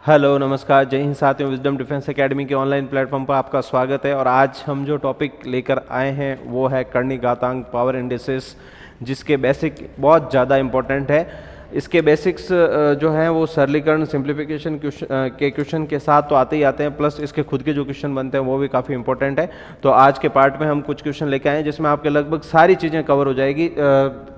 Hello नमस्कार, जय हिंद साथियों। विजडम डिफेंस एकेडमी के ऑनलाइन प्लेटफॉर्म पर आपका स्वागत है। और आज हम जो टॉपिक लेकर आए हैं वो है कर्णिक घातांक पावर इंडिसेस, जिसके बेसिक बहुत ज़्यादा इम्पोर्टेंट है। इसके बेसिक्स जो हैं वो सरलीकरण सिंप्लीफिकेशन के क्वेश्चन के साथ तो आते ही आते हैं, प्लस इसके खुद के जो क्वेश्चन बनते हैं वो भी काफ़ी इंपॉर्टेंट है। तो आज के पार्ट में हम कुछ क्वेश्चन लेके आए हैं जिसमें आपके लगभग सारी चीज़ें कवर हो जाएगी।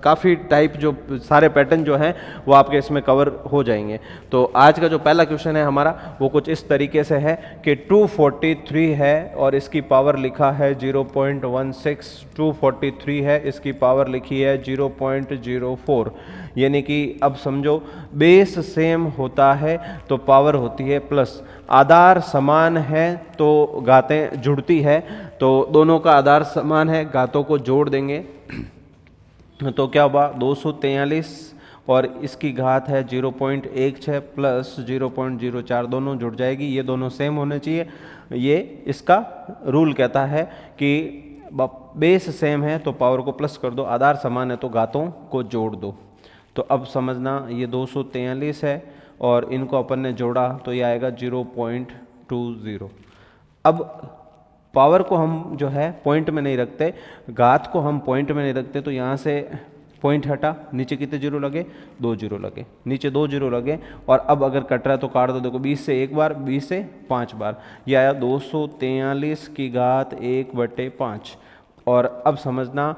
काफ़ी टाइप जो सारे पैटर्न जो हैं वो आपके इसमें कवर हो जाएंगे। तो आज का जो पहला क्वेश्चन है हमारा वो कुछ इस तरीके से है कि 243 है और इसकी पावर लिखा है 0.16। 243 है, इसकी पावर लिखी है 0.04। यानी कि अब समझो बेस सेम होता है तो पावर होती है प्लस, आधार समान है तो घातें जुड़ती है। तो दोनों का आधार समान है, घातों को जोड़ देंगे तो क्या हुआ 243 और इसकी घात है 0.16 प्लस 0.04, दोनों जुड़ जाएगी। ये दोनों सेम होने चाहिए। ये इसका रूल कहता है कि बेस सेम है तो पावर को प्लस कर दो, आधार समान है तो घातों को जोड़ दो। तो अब समझना ये 243 है और इनको अपन ने जोड़ा तो ये आएगा 0.20। अब पावर को हम जो है पॉइंट में नहीं रखते, घात को हम पॉइंट में नहीं रखते, तो यहाँ से पॉइंट हटा, नीचे कितने जीरो लगे, 2 जीरो लगे, नीचे 2 जीरो लगे। और अब अगर कट रहा है तो काट दो। देखो 20 से एक बार, 20 से 5 बार, ये आया 243 की घात 1/5। और अब समझना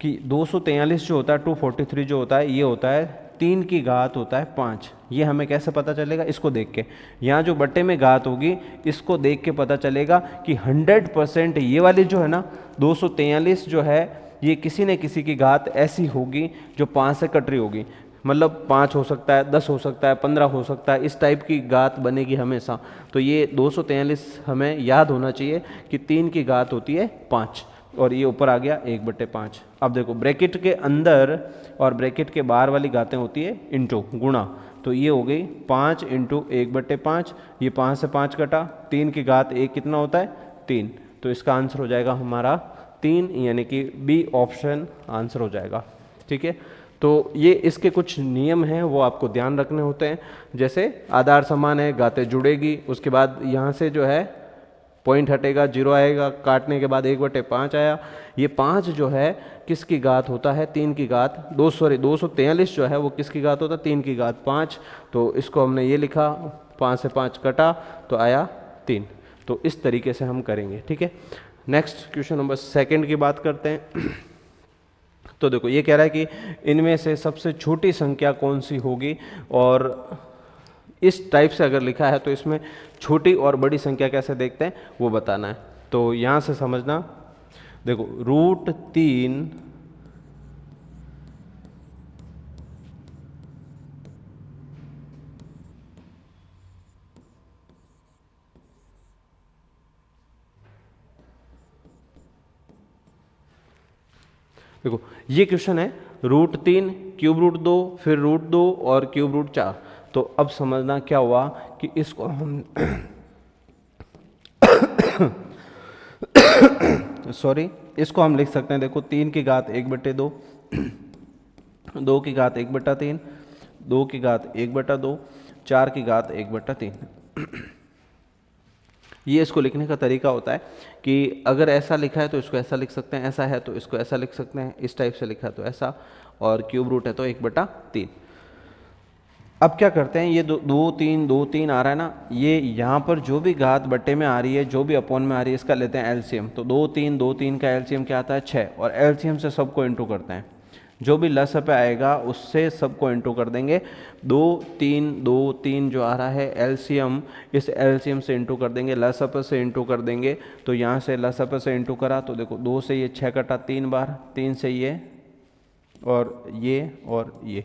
कि 243 जो होता है, 243 जो होता है, ये होता है 3 की घात होता है 5। ये हमें कैसे पता चलेगा? इसको देख के, यहाँ जो बट्टे में घात होगी इसको देख के पता चलेगा कि 100% ये वाली जो है ना 243 जो है ये किसी न किसी की घात ऐसी होगी जो 5 से कट रही होगी। मतलब 5 हो सकता है, 10 हो सकता है, 15 हो सकता है, इस टाइप की घात बनेगी हमेशा। तो ये 243 हमें याद होना चाहिए कि 3 की घात होती है 5 और ये ऊपर आ गया 1/5। अब देखो ब्रैकेट के अंदर और ब्रैकेट के बाहर वाली घातें होती है इंटू, गुणा। तो ये हो गई 5 इंटू 1/5। ये 5 से 5 कटा, 3 की घात 1 कितना होता है? 3। तो इसका आंसर हो जाएगा हमारा 3, यानी कि बी ऑप्शन आंसर हो जाएगा। ठीक है, तो ये इसके कुछ नियम हैं वो आपको ध्यान रखने होते हैं। जैसे आधार समान है, घातें जुड़ेगी, उसके बाद यहाँ से जो है पॉइंट हटेगा, जीरो आएगा, काटने के बाद 1/5 आया। ये 5 जो है किसकी घात होता है? 3 की घात। 243 जो है वो किसकी घात होता है? 3 की घात 5। तो इसको हमने ये लिखा, 5 से 5 कटा तो आया 3। तो इस तरीके से हम करेंगे। ठीक है, नेक्स्ट क्वेश्चन नंबर 2 की बात करते हैं। तो देखो ये कह रहा है कि इनमें से सबसे छोटी संख्या कौन सी होगी, और इस टाइप से अगर लिखा है तो इसमें छोटी और बड़ी संख्या कैसे देखते हैं वो बताना है। तो यहाँ से समझना, देखो √3 देखो ये क्वेश्चन है √3, क्यूब रूट 2, फिर √2 और क्यूब रूट 4। तो अब समझना क्या हुआ कि इसको हम सॉरी, इसको हम लिख सकते हैं। देखो 3 की घात 1/2, 2 की घात 1/3, 2 की घात 1/2, 4 की घात 1/3। ये इसको लिखने का तरीका होता है कि अगर ऐसा लिखा है तो इसको ऐसा लिख सकते हैं, ऐसा है तो इसको ऐसा लिख सकते हैं, इस टाइप से लिखा है तो ऐसा, और क्यूब रूट है तो 1/3। अब क्या करते हैं, ये 2 3 आ रहा है ना, ये यहाँ पर जो भी घात बट्टे में आ रही है, जो भी अपॉन में आ रही है, इसका लेते हैं एलसीएम। तो 2 3 का एलसीएम क्या आता है? 6। और एलसीएम से सबको इंटू करते हैं, जो भी लस पे आएगा उससे सबको इंटू कर देंगे। 2 3 जो आ रहा है एलसीएम, इस एलसीएम से इंटू कर देंगे, लसअप से इंटू कर देंगे। तो यहाँ से लसअप से इंटू करा तो देखो 2 से ये 6 कटा 3 बार, 3 से ये और ये।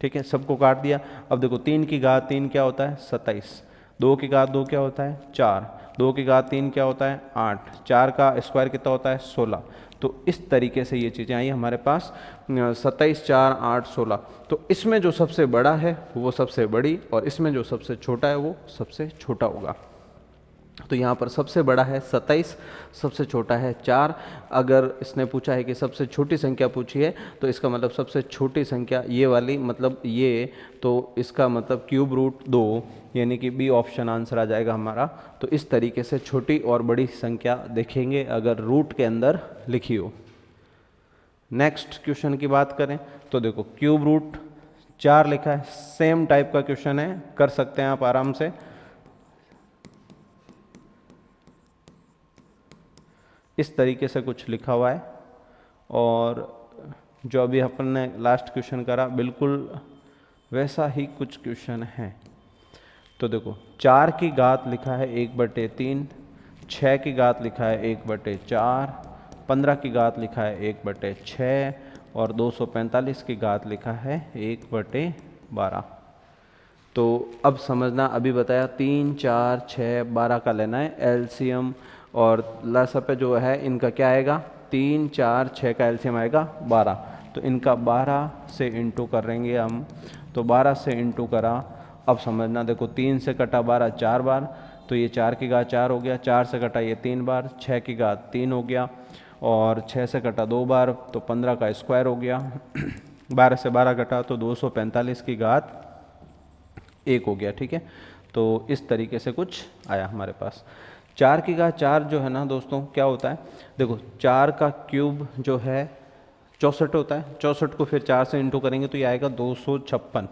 ठीक है, सबको काट दिया। अब देखो 3 की घात 3 क्या होता है? 27। 2 की घात 2 क्या होता है? 4। 2 की घात 3 क्या होता है? 8। 4 का स्क्वायर कितना होता है? 16। तो इस तरीके से ये चीज़ें आई हमारे पास, 27, 4, 8, 16। तो इसमें जो सबसे बड़ा है वो सबसे बड़ी, और इसमें जो सबसे छोटा है वो सबसे छोटा होगा। तो यहाँ पर सबसे बड़ा है 27, सबसे छोटा है 4। अगर इसने पूछा है कि सबसे छोटी संख्या पूछी है तो इसका मतलब सबसे छोटी संख्या ये वाली, मतलब ये, तो इसका मतलब क्यूब रूट 2, यानी कि बी ऑप्शन आंसर आ जाएगा हमारा। तो इस तरीके से छोटी और बड़ी संख्या देखेंगे अगर रूट के अंदर लिखी हो। नेक्स्ट क्वेश्चन की बात करें तो देखो क्यूब रूट 4 लिखा है, सेम टाइप का क्वेश्चन है, कर सकते हैं आप आराम से। इस तरीके से कुछ लिखा हुआ है और जो अभी अपन ने लास्ट क्वेश्चन करा बिल्कुल वैसा ही कुछ क्वेश्चन है। तो देखो 4 की घात लिखा है 1/3, 6 की घात लिखा है 1/4, 15 की घात लिखा है 1/6 और 245 की घात लिखा है 1/12। तो अब समझना, अभी बताया 3, 4, 6, 12 का लेना है एलसीएम, और लसा पे जो है इनका क्या आएगा, 3, 4, 6 का एलसीएम आएगा 12। तो इनका 12 से इंटू करेंगे हम, तो 12 से इंटू करा। अब समझना, देखो 3 से कटा 12 4 बार, तो ये 4 की घात 4 हो गया, 4 से कटा ये 3 बार, 6 की घात 3 हो गया, और 6 से कटा 2 बार तो 15 का स्क्वायर हो गया। 12 से 12 कटा तो 245 की घात 1 हो गया, ठीक है। तो इस तरीके से कुछ आया हमारे पास। 4 की घात 4 जो है ना दोस्तों, क्या होता है, देखो 4 का क्यूब जो है 64 होता है, 64 को फिर 4 से इंटू करेंगे तो ये आएगा 256,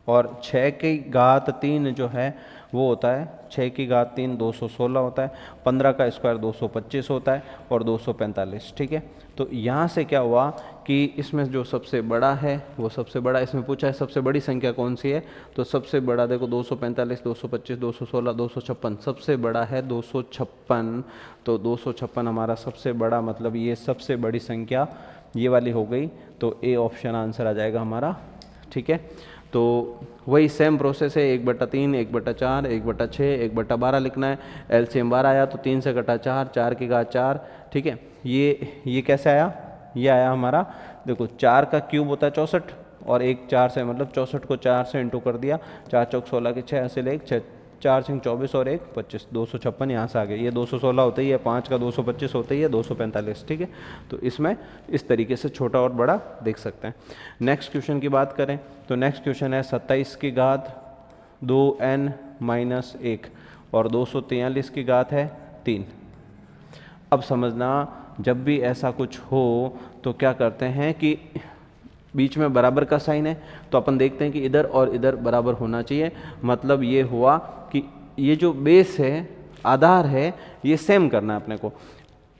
और 6 की घात 3 जो है वो होता है, 6 की घात 3 216 होता है, 15 का स्क्वायर 225 होता है और 245, ठीक है। तो यहाँ से क्या हुआ कि इसमें जो सबसे बड़ा है वो सबसे बड़ा, इसमें पूछा है सबसे बड़ी संख्या कौन सी है, तो सबसे बड़ा देखो 245, 225, 216, 256, सबसे बड़ा है 256। तो 256 हमारा सबसे बड़ा, मतलब ये सबसे बड़ी संख्या ये वाली हो गई। तो ए ऑप्शन आंसर आ जाएगा हमारा, ठीक है। तो वही सेम प्रोसेस है, 1/3, 1/4, 1/6, 1/12 लिखना है। एलसीएम 12 आया तो 3 से कटा 4, 4 की घात 4, ठीक है। ये कैसे आया, ये आया हमारा, देखो 4 का क्यूब होता है 64 और 1 4 से, मतलब 64 को 4 से इंटू कर दिया, 4 चौक 16 के 6 से ले 6, 4 सिंह 24 और 1 25, 256 यहाँ से आ गए। ये 216 होता ही है, 5 का 225 होता ही है, 245, ठीक है। तो इसमें इस तरीके से छोटा और बड़ा देख सकते हैं। नेक्स्ट क्वेश्चन की बात करें तो नेक्स्ट क्वेश्चन है 27 की घात 2n-1 और 243 की घात है 3। अब समझना, जब भी ऐसा कुछ हो तो क्या करते हैं कि बीच में बराबर का साइन है, तो अपन देखते हैं कि इधर और इधर बराबर होना चाहिए। मतलब ये हुआ कि ये जो बेस है, आधार है, ये सेम करना है अपने को,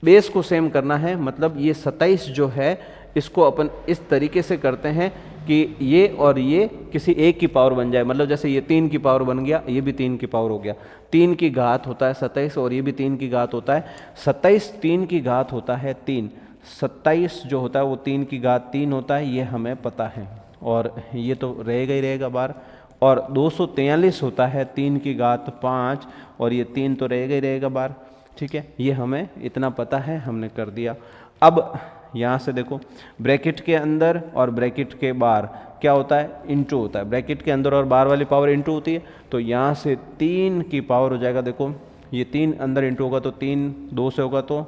बेस को सेम करना है। मतलब ये 27 जो है इसको अपन इस तरीके से करते हैं कि ये और ये किसी एक की पावर बन जाए। मतलब जैसे ये 3 की पावर बन गया, ये भी 3 की पावर हो गया, 3 की घात होता है 27 और ये भी 3 की घात होता है 27, 3 की घात होता है 3, 27 जो होता है वो 3 की घात 3 होता है, ये हमें पता है, और ये तो रहेगा ही रहेगा बार। और 243 होता है 3 की घात 5 और ये 3 तो रहेगा ही रहेगा बार, ठीक है। ये हमें इतना पता है, हमने कर दिया। अब यहाँ से देखो ब्रैकेट के अंदर और ब्रैकेट के बाहर क्या होता है, इंटू होता है। ब्रैकेट के अंदर और बाहर वाली पावर इंटू होती है, तो यहाँ से 3 की पावर हो जाएगा। देखो ये 3 अंदर इंटू होगा तो 3 2 से होगा तो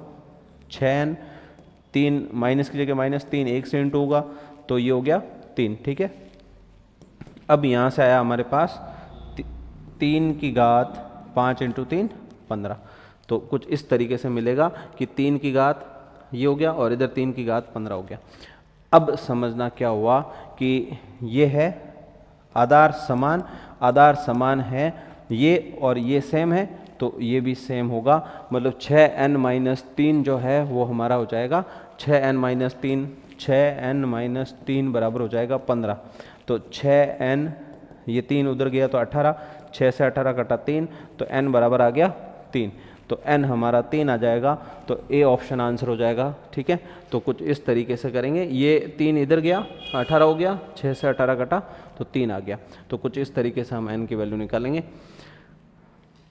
6n, 3 माइनस की जगह -3, 1 से इंटू होगा तो ये हो गया 3, ठीक है। अब यहाँ से आया हमारे पास 3 की घात 5 × 3 15। तो कुछ इस तरीके से मिलेगा कि 3 की घात ये हो गया और इधर 3 की घात 15 हो गया। अब समझना क्या हुआ कि ये है आधार समान, आधार समान है, ये और ये सेम है तो ये भी सेम होगा। मतलब 6n-3 जो है वो हमारा हो जाएगा 6n-3, 6n-3 बराबर हो जाएगा 15। तो 6n, ये 3 उधर गया तो 18, 6 से 18 कटा 3 तो n बराबर आ गया 3, तो n हमारा 3 आ जाएगा। तो ए ऑप्शन आंसर हो जाएगा, ठीक है। तो कुछ इस तरीके से करेंगे, ये 3 इधर गया 18 हो गया, 6 से 18 कटा तो 3 आ गया। तो कुछ इस तरीके से हम n की वैल्यू निकालेंगे।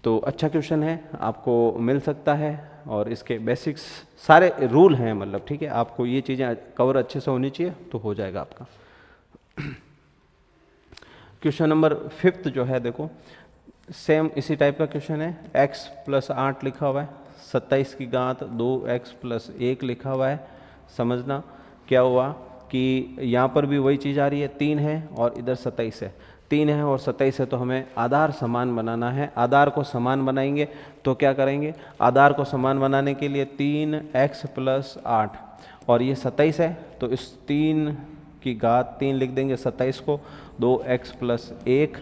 तो अच्छा क्वेश्चन है, आपको मिल सकता है और इसके बेसिक्स सारे रूल हैं, मतलब ठीक है। आपको ये चीज़ें कवर अच्छे से होनी चाहिए तो हो जाएगा आपका। क्वेश्चन नंबर 5 जो है देखो, सेम इसी टाइप का क्वेश्चन है, x प्लस 8 लिखा हुआ है, 27 की घात 2x प्लस 1 लिखा हुआ है। समझना क्या हुआ कि यहाँ पर भी वही चीज़ आ रही है, 3 है और इधर 27 है, 3 है और 27 है, तो हमें आधार समान बनाना है। आधार को समान बनाएंगे तो क्या करेंगे, आधार को समान बनाने के लिए 3x प्लस 8 और ये 27 है, तो इस 3 की घात 3 लिख देंगे 27 को, 2x प्लस 1,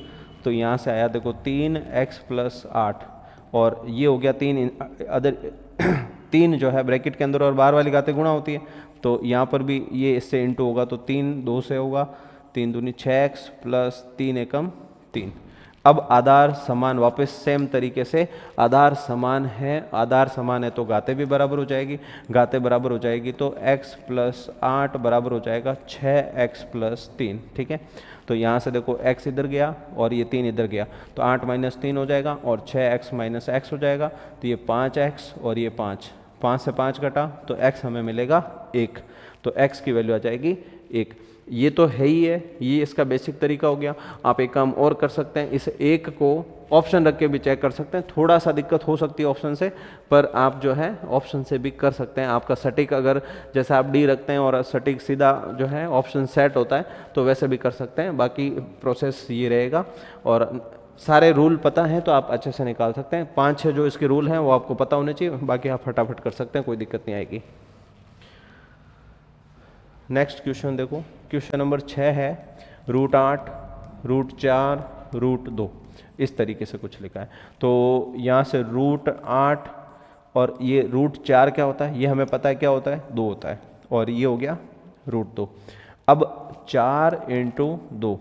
तो यहाँ से आया देखो 3x प्लस 8 और ये हो गया 3 अदर 3 जो है ब्रैकेट के अंदर और बाहर वाली घातें गुणा होती है, तो यहाँ पर भी ये इससे इंटू होगा, तो 3 2 से होगा, 3 दूनी 6x प्लस 3 एकम 3। अब आधार समान, वापस सेम तरीके से आधार समान है, आधार समान है तो घातें भी बराबर हो जाएगी, घातें बराबर हो जाएगी तो x प्लस 8 बराबर हो जाएगा 6x प्लस 3। ठीक है, तो यहाँ से देखो x इधर गया और ये 3 इधर गया, तो 8 माइनस 3 हो जाएगा और 6x माइनस x हो जाएगा, तो ये 5x और ये 5, 5 से 5 घटा तो x हमें मिलेगा 1, तो x की वैल्यू आ जाएगी 1। ये तो है ही है, ये इसका बेसिक तरीका हो गया। आप एक काम और कर सकते हैं, इस 1 को ऑप्शन रख के भी चेक कर सकते हैं, थोड़ा सा दिक्कत हो सकती है ऑप्शन से, पर आप जो है ऑप्शन से भी कर सकते हैं। आपका सटीक अगर जैसे आप डी रखते हैं और सटीक सीधा जो है ऑप्शन सेट होता है तो वैसे भी कर सकते हैं, बाकी प्रोसेस ये रहेगा। और सारे रूल पता हैं तो आप अच्छे से निकाल सकते हैं, 5-6 जो इसके रूल हैं वो आपको पता होने चाहिए, बाकी आप फटाफट कर सकते हैं, कोई दिक्कत नहीं आएगी। नेक्स्ट क्वेश्चन देखो, क्वेश्चन नंबर 6 है, √8, √4, √2, इस तरीके से कुछ लिखा है। तो यहाँ से √8 और ये √4 क्या होता है, ये हमें पता है क्या होता है, 2 होता है, और ये हो गया √2। अब 4 × 2,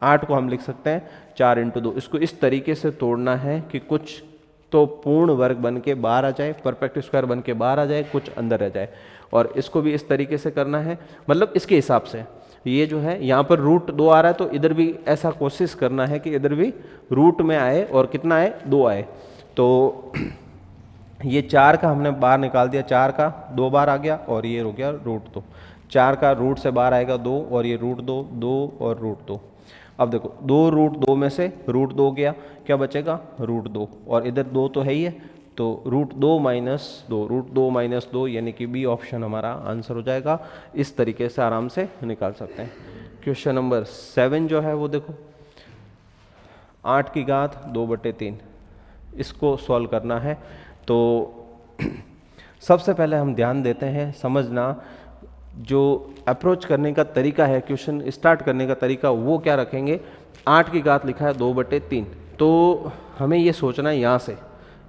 8 को हम लिख सकते हैं 4 × 2, इसको इस तरीके से तोड़ना है कि कुछ तो पूर्ण वर्ग बन के बाहर आ जाए, परफेक्ट स्क्वायर बन के बाहर आ जाए, कुछ अंदर रह जाए, और इसको भी इस तरीके से करना है, मतलब इसके हिसाब से। ये जो है यहाँ पर √2 आ रहा है तो इधर भी ऐसा कोशिश करना है कि इधर भी रूट में आए और कितना आए, 2 आए। तो ये 4 का हमने बाहर निकाल दिया, 4 का 2 बार आ गया और ये हो गया √2, 4 का रूट से बाहर आएगा 2 और ये √2, 2 और √2। अब देखो 2 √2 में से √2 गया, क्या बचेगा, √2, और इधर 2 तो है ही है, तो √2 माइनस 2, √2 माइनस 2, यानी कि बी ऑप्शन हमारा आंसर हो जाएगा। इस तरीके से आराम से निकाल सकते हैं। क्वेश्चन नंबर 7 जो है वो देखो, 8 की घात 2/3, इसको सॉल्व करना है। तो सबसे पहले हम ध्यान देते हैं, समझना जो अप्रोच करने का तरीका है, क्वेश्चन स्टार्ट करने का तरीका, वो क्या रखेंगे। 8 की घात लिखा है 2/3, तो हमें ये सोचना है यहाँ से,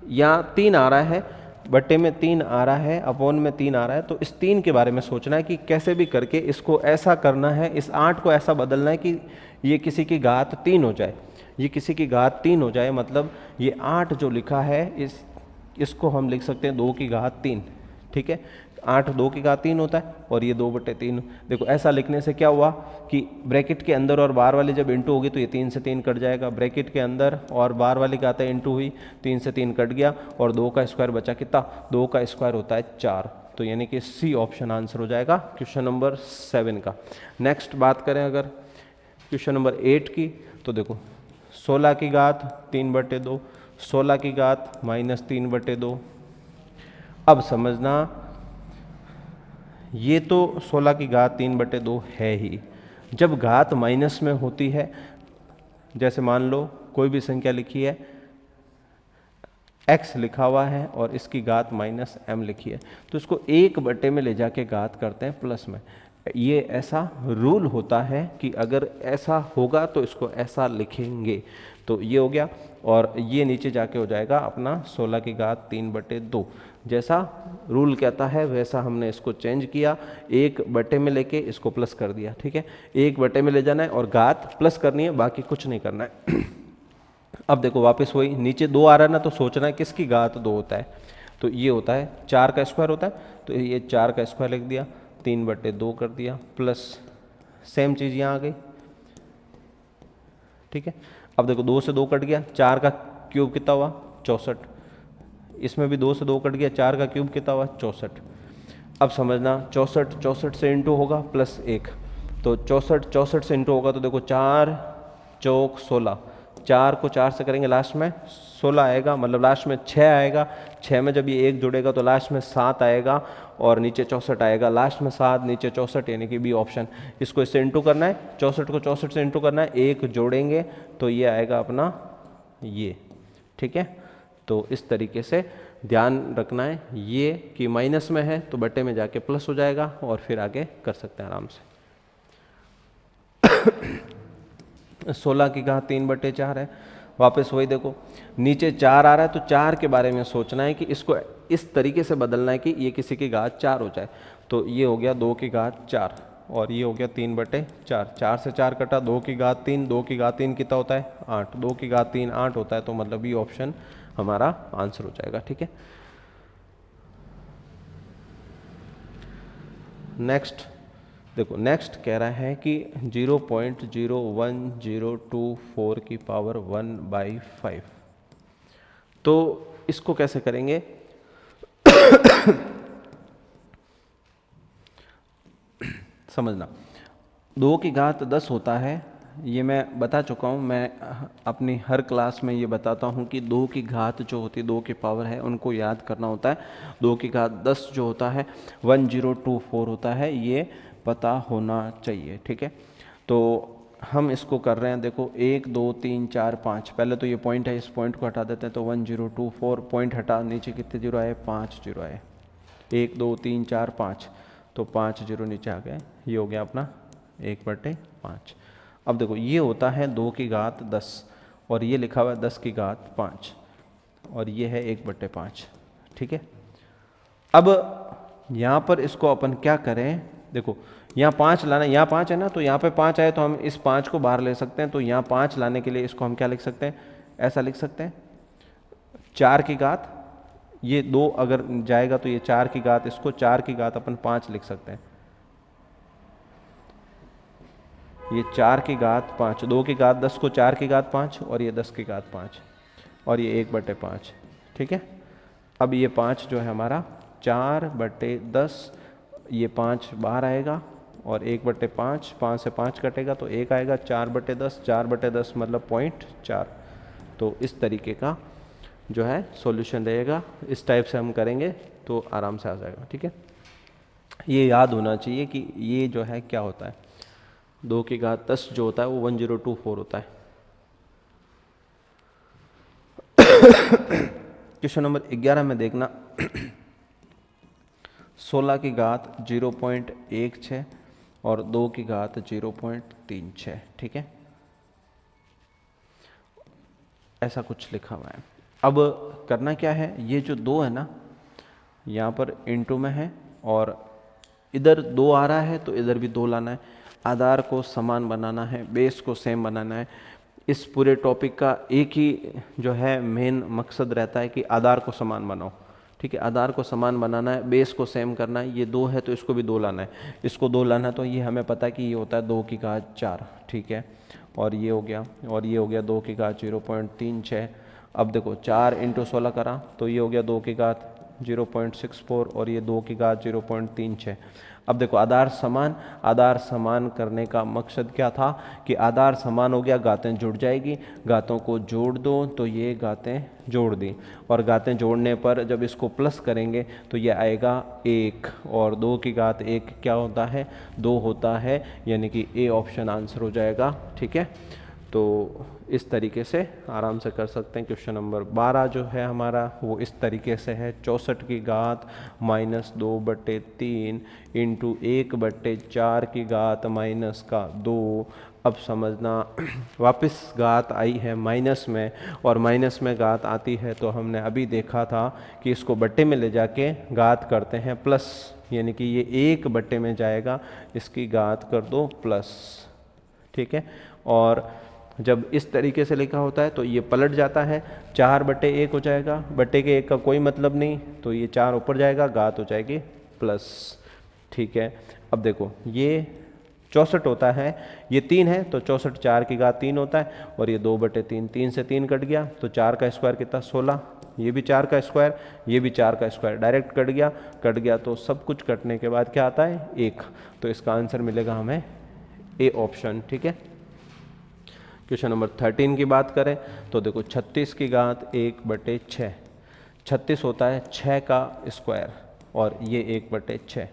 यहाँ 3 आ रहा है, बट्टे में 3 आ रहा है, अपॉन में 3 आ रहा है, तो इस 3 के बारे में सोचना है कि कैसे भी करके इसको ऐसा करना है, इस 8 को ऐसा बदलना है कि ये किसी की घात 3 हो जाए, ये किसी की घात 3 हो जाए, मतलब ये 8 जो लिखा है इसको हम लिख सकते हैं 2 की घात 3। ठीक है, 8 2 की घात 3 होता है और ये 2/3। देखो ऐसा लिखने से क्या हुआ कि ब्रैकेट के अंदर और बाहर वाली जब इंटू होगी तो ये 3 से 3 कट जाएगा, ब्रैकेट के अंदर और बाहर वाली घातें इंटू हुई, 3 से 3 कट गया और 2 का स्क्वायर बचा कितना, 2 का स्क्वायर होता है 4, तो यानी कि सी ऑप्शन आंसर हो जाएगा क्वेश्चन नंबर 7 का। नेक्स्ट बात करें अगर क्वेश्चन नंबर 8 की, तो देखो 16 की घात 3/2, 16 की घात -3/2। अब समझना ये तो 16 की घात 3/2 है ही, जब घात माइनस में होती है, जैसे मान लो कोई भी संख्या लिखी है, x लिखा हुआ है और इसकी घात -m लिखी है, तो इसको 1/में ले जाके घात करते हैं प्लस में। ये ऐसा रूल होता है कि अगर ऐसा होगा तो इसको ऐसा लिखेंगे, तो ये हो गया, और ये नीचे जाके हो जाएगा अपना 16 की घात 3/2। जैसा रूल कहता है वैसा हमने इसको चेंज किया, 1/में में लेके इसको प्लस कर दिया। ठीक है, 1/में में ले जाना है और घात प्लस करनी है, बाकी कुछ नहीं करना है। अब देखो वापस वही, नीचे 2 आ रहा है ना, तो सोचना है किसकी घात 2 होता है, तो ये होता है 4 का स्क्वायर होता है, तो ये 4 का स्क्वायर लिख दिया, 3/2 कर दिया, प्लस सेम चीज़ यहाँ आ गई। ठीक है, अब देखो 2 से 2 कट गया, 4 का क्यूब कितना हुआ, 64, इसमें भी 2 से 2 कट गया, 4 का क्यूब कितना हुआ, 64। अब समझना 64 से इंटू होगा प्लस 1, तो 64 से इंटू होगा, तो देखो 4 चौक 16, 4 को 4 से करेंगे लास्ट में 16 आएगा, मतलब लास्ट में 6 आएगा। 6 में जब ये 1 जुड़ेगा तो लास्ट में 7 आएगा और नीचे 64 आएगा। लास्ट में 7 नीचे 64 यानी कि बी ऑप्शन। इसको इससे इंटू करना है, 64 को 64 से इंटू करना है, 1 जोड़ेंगे तो ये आएगा अपना ये। ठीक है, तो इस तरीके से ध्यान रखना है ये कि माइनस में है तो बटे में जाके प्लस हो जाएगा और फिर आगे कर सकते हैं आराम से। 16 की घात 3/4 है। वापस वही देखो, नीचे 4 आ रहा है तो 4 के बारे में सोचना है कि इसको इस तरीके से बदलना है कि ये किसी की घात 4 हो जाए। तो ये हो गया 2 की घात 4 और ये हो गया 3/4। 4 से 4 कटा, 2 की घात 3, 2 की घात 3 कितना होता है 8, 2 की घात 3 8 होता है। तो मतलब ये ऑप्शन हमारा आंसर हो जाएगा। ठीक है, नेक्स्ट देखो, नेक्स्ट कह रहा है कि 0.01024 की पावर 1/5। तो इसको कैसे करेंगे समझना। 2 की घात 10 होता है, ये मैं बता चुका हूँ, मैं अपनी हर क्लास में ये बताता हूँ कि 2 की घात जो होती है 2 की पावर है उनको याद करना होता है। 2 की घात 10 जो होता है 1024 होता है, ये पता होना चाहिए। ठीक है, तो हम इसको कर रहे हैं, देखो 1 2 3 4 5, पहले तो ये पॉइंट है, इस पॉइंट को हटा देते हैं तो 1024 पॉइंट हटा, नीचे कितने जीरो आए 5 जीरो आए, 1 2 3 4 5, तो 5 जीरो नीचे आ गए, ये हो गया अपना 1/5। अब देखो ये होता है 2 की घात 10 और ये लिखा हुआ है 10 की घात 5 और ये है 1/5। ठीक है, अब यहाँ पर इसको अपन क्या करें, देखो यहाँ 5 लाना, यहाँ 5 है ना, तो यहाँ पे 5 आए तो हम इस 5 को बाहर ले सकते हैं। तो यहाँ 5 लाने के लिए इसको हम क्या लिख सकते हैं, ऐसा लिख सकते हैं 4 की घात, ये 2 अगर जाएगा तो ये 4 की घात, इसको 4 की घात अपन 5 लिख सकते हैं। ये 4 की घात 5, 2 की घात 10 को 4 की घात 5 और ये 10 की घात 5 और ये 1/5। ठीक है, अब ये 5 जो है हमारा 4/10, ये 5 बाहर आएगा और 1/5, 5 से 5 कटेगा तो 1 आएगा, 4/10, 4/10 मतलब 0.4। तो इस तरीके का जो है सॉल्यूशन रहेगा, इस टाइप से हम करेंगे तो आराम से आ जाएगा। ठीक है, ये याद होना चाहिए कि ये जो है क्या होता है, 2 की घात 10 जो होता है वो 1024 होता है। क्वेश्चन नंबर 11 में देखना 16 की घात 0.16 और 2 की घात 0.36। ठीक है, ऐसा कुछ लिखा हुआ है। अब करना क्या है, ये जो 2 है ना यहाँ पर इनटू में है और इधर 2 आ रहा है तो इधर भी 2 लाना है। आधार को समान बनाना है, बेस को सेम बनाना है। इस पूरे टॉपिक का एक ही जो है मेन मकसद रहता है कि आधार को समान बनाओ। ठीक है, आधार को समान बनाना है, बेस को सेम करना है। ये 2 है तो इसको भी 2 लाना है, इसको 2 लाना है, तो ये हमें पता है कि ये होता है 2 की घात 4। ठीक है, और ये हो गया, और ये हो गया 2 की घात 0.36। अब देखो 4 × 16 करा तो ये हो गया 2 की घात 0.64 और ये 2 की घात 0.36। अब देखो आधार समान करने का मकसद क्या था कि आधार समान हो गया, घातें जुड़ जाएगी, घातों को जोड़ दो तो ये घातें जोड़ दी, और घातें जोड़ने पर जब इसको प्लस करेंगे तो ये आएगा 1 और 2 की घात 1 क्या होता है 2 होता है, यानी कि ए ऑप्शन आंसर हो जाएगा। ठीक है, तो इस तरीके से आराम से कर सकते हैं। क्वेश्चन नंबर 12 जो है हमारा वो इस तरीके से है, 64 की घात -2/3 इंटू 1/4 की घात -2। अब समझना वापस घात आई है माइनस में, और माइनस में घात आती है तो हमने अभी देखा था कि इसको बट्टे में ले जाके घात करते हैं प्लस, यानी कि ये 1 में जाएगा, इसकी घात कर दो प्लस। ठीक है, और जब इस तरीके से लिखा होता है तो ये पलट जाता है, 4/1 हो जाएगा, बट्टे के 1 का कोई मतलब नहीं, तो ये 4 ऊपर जाएगा, घात हो जाएगी प्लस। ठीक है, अब देखो ये 64 होता है, ये 3 है तो 64 4 की घात 3 होता है, और ये 2/3, 3 से 3 कट गया तो 4 का स्क्वायर कितना 16, ये भी 4 का स्क्वायर, ये भी 4 का स्क्वायर, डायरेक्ट कट गया तो सब कुछ कटने के बाद क्या आता है 1, तो इसका आंसर मिलेगा हमें ए ऑप्शन। ठीक है, क्वेश्चन नंबर 13 की बात करें तो देखो 36 की घात 1/6, 36 होता है 6 का स्क्वायर और ये 1/6,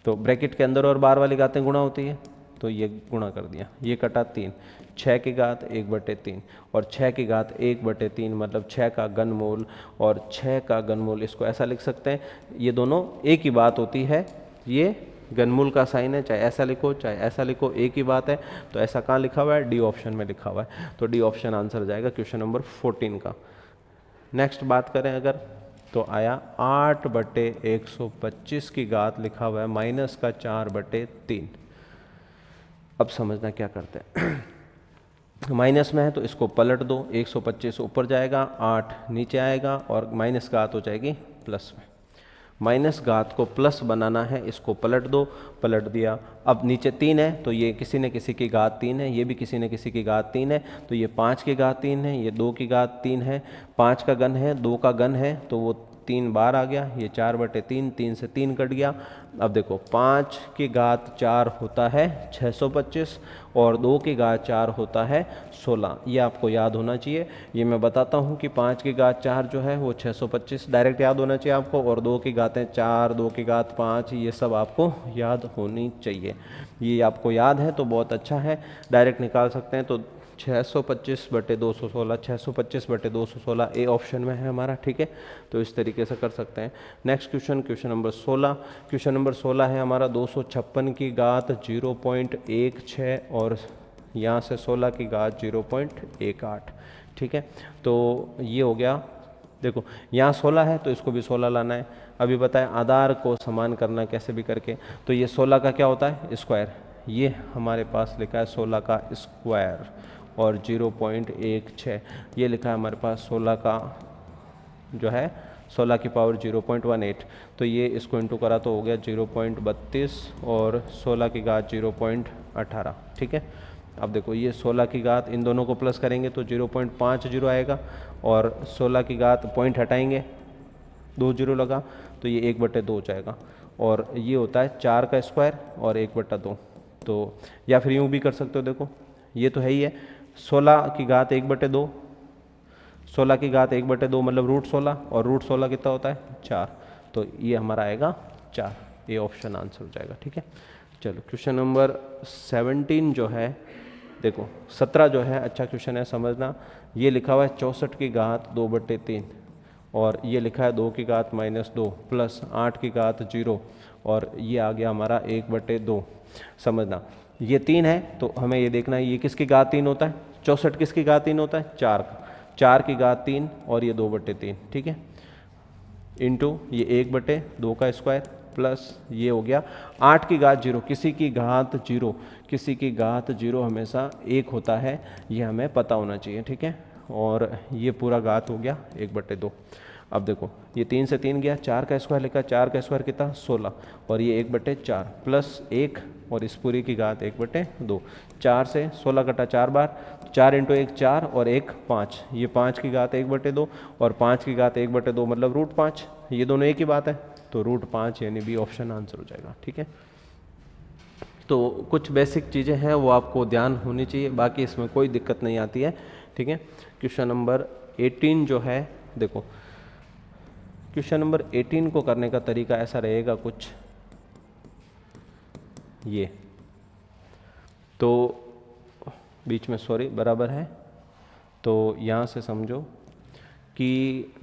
तो ब्रैकेट के अंदर और बाहर वाली घातें गुणा होती है तो ये गुणा कर दिया, ये कटा 3, 6 की घात 1/3 और 6 की घात 1/3 मतलब 6 का घनमूल, और 6 का घनमूल इसको ऐसा लिख सकते हैं, ये दोनों एक ही बात होती है, ये घनमूल का साइन है, चाहे ऐसा लिखो चाहे ऐसा लिखो एक ही बात है, तो ऐसा कहाँ लिखा हुआ है, डी ऑप्शन में लिखा हुआ है, तो डी ऑप्शन आंसर जाएगा क्वेश्चन नंबर 14 का। नेक्स्ट बात करें अगर तो आया 8/125 की घात लिखा हुआ है माइनस का 4/3। अब समझना क्या करते हैं, माइनस में है तो इसको पलट दो, 125 ऊपर जाएगा, 8 नीचे आएगा और माइनस घात हो जाएगी प्लस में। माइनस घात को प्लस बनाना है, इसको पलट दो, पलट दिया। अब नीचे 3 है तो ये किसी न किसी की घात 3 है, ये भी किसी न किसी की घात 3 है, तो ये 5 की घात 3 है, ये 2 की घात 3 है, 5 का घन है, 2 का घन है, तो वो 3 बार आ गया, ये 4/3, 3 से 3 कट गया। अब देखो 5 की घात 4 होता है 625 और 2 की घात 4 होता है 16, ये आपको याद होना चाहिए। ये मैं बताता हूँ कि 5 की घात 4 जो है वो 625 डायरेक्ट याद होना चाहिए आपको, और 2 की घातें 4, 2 की घात 5, ये सब आपको याद होनी चाहिए। ये आपको याद है तो बहुत अच्छा है, डायरेक्ट निकाल सकते हैं। तो 625/216, 625/216 ए ऑप्शन में है हमारा, ठीक है, तो इस तरीके से कर सकते हैं। Next question, question number 16, question number 16 है हमारा 256 की घात 0.16 और यहाँ से 16 की घात 0.18, ठीक है, तो ये हो गया। देखो यहाँ 16 है तो इसको भी 16 लाना है। अभी बताएं आधार को समान करना कैसे भी करके, तो ये 16 का क्या होता है स्क्वायर, ये हमारे पास लिखा है 16 का स्क्वायर और 0.16 ये लिखा है हमारे पास 16 का जो है 16 की पावर 0.18, तो ये इसको इंटू करा तो हो गया 0.32 और 16 की घात 0.18, ठीक है। अब देखो ये 16 की घात इन दोनों को प्लस करेंगे तो 0.50 आएगा और 16 की घात पॉइंट हटाएंगे 2 जीरो लगा तो ये 1/2 हो जाएगा, और ये होता है 4 का स्क्वायर और 1/2, तो या फिर यूँ भी कर सकते हो, देखो ये तो है ही है 16 की घात 1/2, 16 की घात 1/2 मतलब √16 और √16 कितना होता है 4, तो ये हमारा आएगा 4, ये ऑप्शन आंसर हो जाएगा, ठीक है। चलो क्वेश्चन नंबर 17 जो है, देखो 17 जो है अच्छा क्वेश्चन है समझना, ये लिखा हुआ है 64 की घात 2/3 और ये लिखा है 2 की घात -2 प्लस 8 की घात 0 और ये आ गया हमारा 1/2। समझना ये 3 है तो हमें ये देखना है ये किसकी घात 3 होता है, 64 किसकी घात 3 होता है 4 की घात 3 और ये 2/3, ठीक है, इंटू ये 1/2 का स्क्वायर प्लस ये हो गया 8 की घात 0, किसी की घात 0, किसी की घात 0 हमेशा 1 होता है, ये हमें पता होना चाहिए, ठीक है, और ये पूरा घात हो गया 1/2। अब देखो ये 3 से 3 गया, 4 का स्क्वायर लिखा, 4 का स्क्वायर कितना 16 और ये 1/4 प्लस 1 और इस पूरी की घात 1/2, 4 से 16 कटा 4 बार, 4 × 1 4 और 1 5, ये 5 की घात 1/2 और 5 की घात 1/2 मतलब √5, ये दोनों एक ही बात है, तो √5 यानी बी ऑप्शन आंसर हो जाएगा, ठीक है। तो कुछ बेसिक चीज़ें हैं वो आपको ध्यान होनी चाहिए, बाकी इसमें कोई दिक्कत नहीं आती है, ठीक है। क्वेश्चन नंबर 18 जो है, देखो क्वेश्चन नंबर 18 को करने का तरीका ऐसा रहेगा कुछ ये, तो बीच में सॉरी बराबर है, तो यहाँ से समझो कि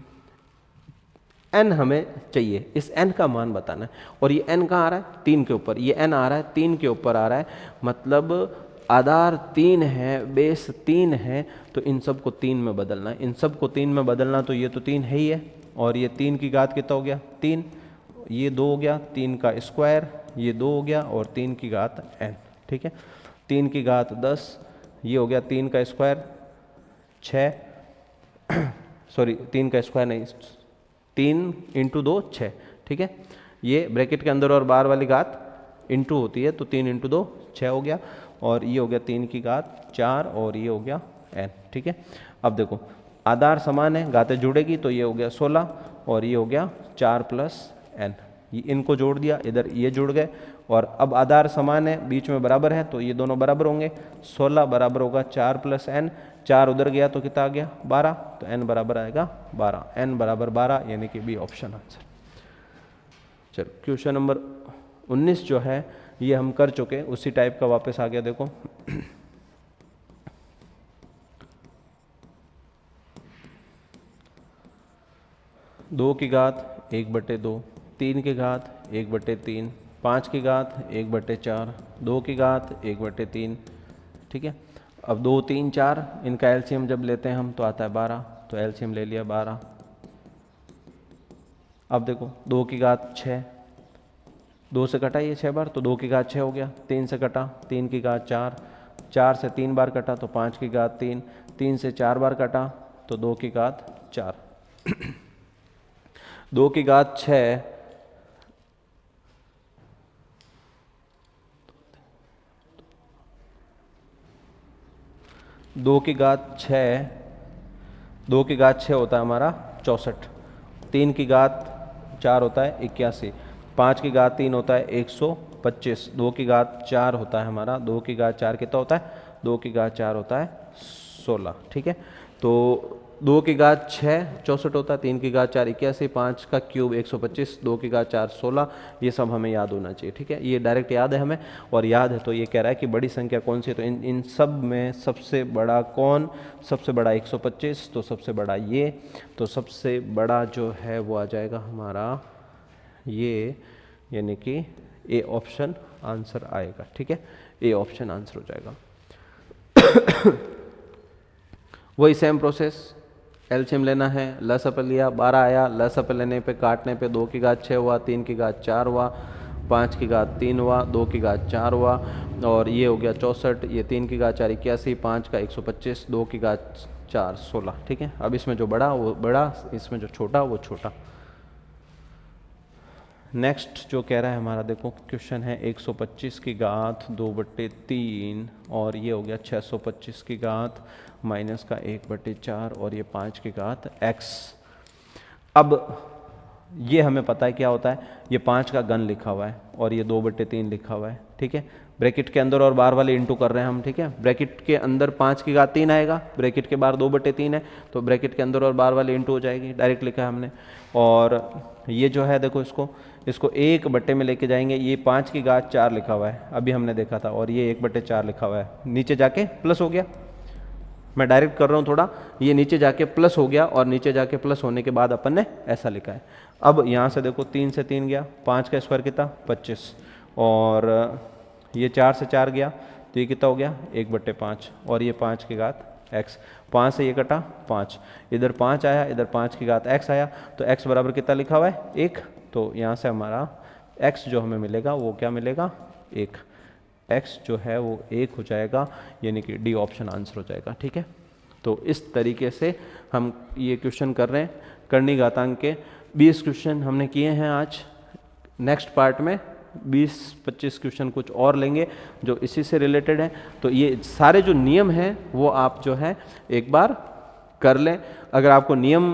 n हमें चाहिए, इस n का मान बताना है, और ये n कहाँ आ रहा है 3 के ऊपर, ये n आ रहा है 3 के ऊपर आ रहा है, मतलब आधार 3 है, बेस 3 है, तो इन सब को 3 में बदलना है, इन सब को 3 में बदलना, तो ये तो 3 है ही है, और ये 3 की घात कितना हो गया 3, ये 2 हो गया, 3 का स्क्वायर, ये 2 हो गया और 3 की घात n, ठीक है, 3 की घात 10, ये हो गया 3 का स्क्वायर 6 सॉरी 3 का स्क्वायर नहीं, 3 × 2 6, ठीक है, ये ब्रैकेट के अंदर और बाहर वाली घात इंटू होती है, तो 3 × 2 6 हो गया, और ये हो गया 3 की घात 4 और ये हो गया n, ठीक है। अब देखो आधार समान है, घातें जुड़ेगी, तो ये हो गया 16 और ये हो गया 4 + n, इनको जोड़ दिया, इधर ये जुड़ गए और अब आधार समान है, बीच में बराबर है, तो ये दोनों बराबर होंगे। 16 बराबर होगा 4 + n, 4 उधर गया तो कितना आ गया 12, तो n बराबर आएगा 12, n बराबर 12, यानी कि बी ऑप्शन आंसर। चलो क्वेश्चन नंबर 19 जो है ये हम कर चुके, उसी टाइप का वापस आ गया। देखो 2 की घात 1/2, 3 की घात 1/3, 5 की घात 1/4, 2 की घात 1/3, ठीक है। अब 2, 3, 4 इनका एलसीएम जब लेते हैं हम तो आता है 12, तो एलसीएम ले लिया 12। अब देखो 2 की घात 6, 2 से कटा ये 6 बार, तो 2 की घात 6 हो गया। 3 से कटा, 3 की घात 4, 4 से 3 बार कटा तो 5 की घात 3, 3 से 4 बार कटा तो 2 की घात 4। 2 की घात 6, 2 की घात 6, 2 की घात 6 होता है हमारा 64, 3 की घात 4 होता है 81, 5 की घात 3 होता है 125, 2 की घात 4 होता है हमारा, 2 की घात 4 कितना होता है, 2 की घात 4 होता है 16, ठीक है। तो 2 की घात 6 64 होता है, 3 की घात 4 81, 5 का क्यूब 125, 2 की घात 4 16, ये सब हमें याद होना चाहिए, ठीक है। ये डायरेक्ट याद है हमें, और याद है तो ये कह रहा है कि बड़ी संख्या कौन सी है, तो इन सब में सबसे बड़ा कौन, सबसे बड़ा 125, तो सबसे बड़ा ये, तो सबसे बड़ा जो है वो आ जाएगा हमारा ये, यानी कि ए ऑप्शन आंसर आएगा, ठीक है। ए ऑप्शन आंसर हो जाएगा। वही सेम प्रोसेस, एलसीएम लेना है, लसअप लिया 12 आया, लसअप लेने पे काटने पे 2 की घात 6 हुआ, 3 की घात 4 हुआ, 5 की घात 3 हुआ, 2 की घात 4 हुआ, और ये हो गया 64, ये 3 की घात 4 81, 5 का 125, 2 की घात 4 16, ठीक है। अब इसमें जो बड़ा वो बड़ा, इसमें जो छोटा वो छोटा। नेक्स्ट जो कह रहा है हमारा, देखो क्वेश्चन है 125 की घात 2/3, और ये हो गया 625 की घात माइनस का 1/4, और ये 5 की घात x। अब ये हमें पता है क्या होता है, ये 5 का घन लिखा हुआ है और ये 2/3 लिखा हुआ है, ठीक है। ब्रैकेट के अंदर और बार वाले इंटू कर रहे हैं हम, ठीक है। ब्रैकेट के अंदर 5 की घात 3 आएगा, ब्रैकेट के बाहर 2/3 है, तो ब्रैकेट के अंदर और बार वाले इंटू हो जाएगी, डायरेक्ट लिखा है हमने। और ये जो है देखो इसको 1 में लेके जाएंगे, ये 5 की घात 4 लिखा हुआ है, अभी हमने देखा था, और ये 1/4 लिखा हुआ है, नीचे जाके प्लस हो गया। मैं डायरेक्ट कर रहा हूँ थोड़ा, ये नीचे जाके प्लस हो गया, और नीचे जाके प्लस होने के बाद अपन ने ऐसा लिखा है। अब यहाँ से देखो 3 से 3 गया, 5 का स्क्वायर कितना 25, और ये 4 से 4 गया तो ये कितना हो गया 1/5, और ये 5 की घात x, 5 से ये कटा 5, इधर 5 आया, इधर 5 की घात x आया, तो x बराबर कितना लिखा हुआ है 1, तो यहाँ से हमारा x जो हमें मिलेगा वो क्या मिलेगा 1, x जो है वो 1 हो जाएगा, यानी कि डी ऑप्शन आंसर हो जाएगा, ठीक है। तो इस तरीके से हम ये क्वेश्चन कर रहे हैं, कर्णी घातांक के 20 क्वेश्चन हमने किए हैं आज। नेक्स्ट पार्ट में 20-25 क्वेश्चन कुछ और लेंगे जो इसी से रिलेटेड है। तो ये सारे जो नियम हैं वो आप जो है एक बार कर लें। अगर आपको नियम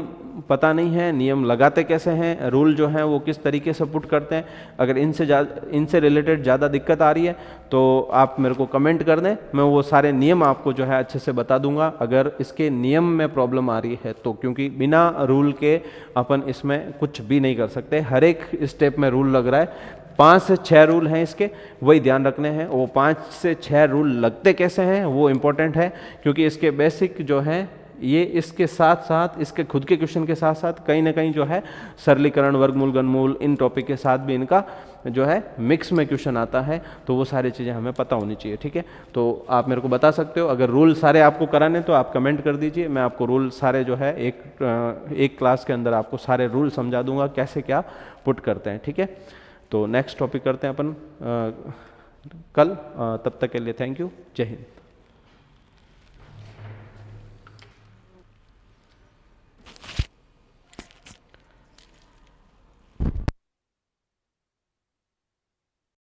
पता नहीं है, नियम लगाते कैसे हैं, रूल जो हैं वो किस तरीके से पुट करते हैं, अगर इनसे रिलेटेड ज़्यादा दिक्कत आ रही है तो आप मेरे को कमेंट कर दें, मैं वो सारे नियम आपको जो है अच्छे से बता दूंगा। अगर इसके नियम में प्रॉब्लम आ रही है तो, क्योंकि बिना रूल के अपन इसमें कुछ भी नहीं कर सकते, हर एक स्टेप में रूल लग रहा है। 5 से 6 रूल हैं इसके, वही ध्यान रखने हैं। वो 5 से 6 रूल लगते कैसे हैं वो इम्पोर्टेंट है, क्योंकि इसके बेसिक जो हैं ये इसके साथ साथ, इसके खुद के क्वेश्चन के साथ साथ कहीं ना कहीं जो है सरलीकरण, वर्गमूल, घनमूल, इन टॉपिक के साथ भी इनका जो है मिक्स में क्वेश्चन आता है, तो वो सारी चीज़ें हमें पता होनी चाहिए, ठीक है। तो आप मेरे को बता सकते हो, अगर रूल सारे आपको कराने तो आप कमेंट कर दीजिए, मैं आपको रूल सारे जो है एक क्लास के अंदर आपको सारे रूल समझा दूंगा कैसे क्या पुट करते हैं, ठीक है। तो नेक्स्ट टॉपिक करते हैं अपन कल, तब तक के लिए थैंक यू, जय हिंद।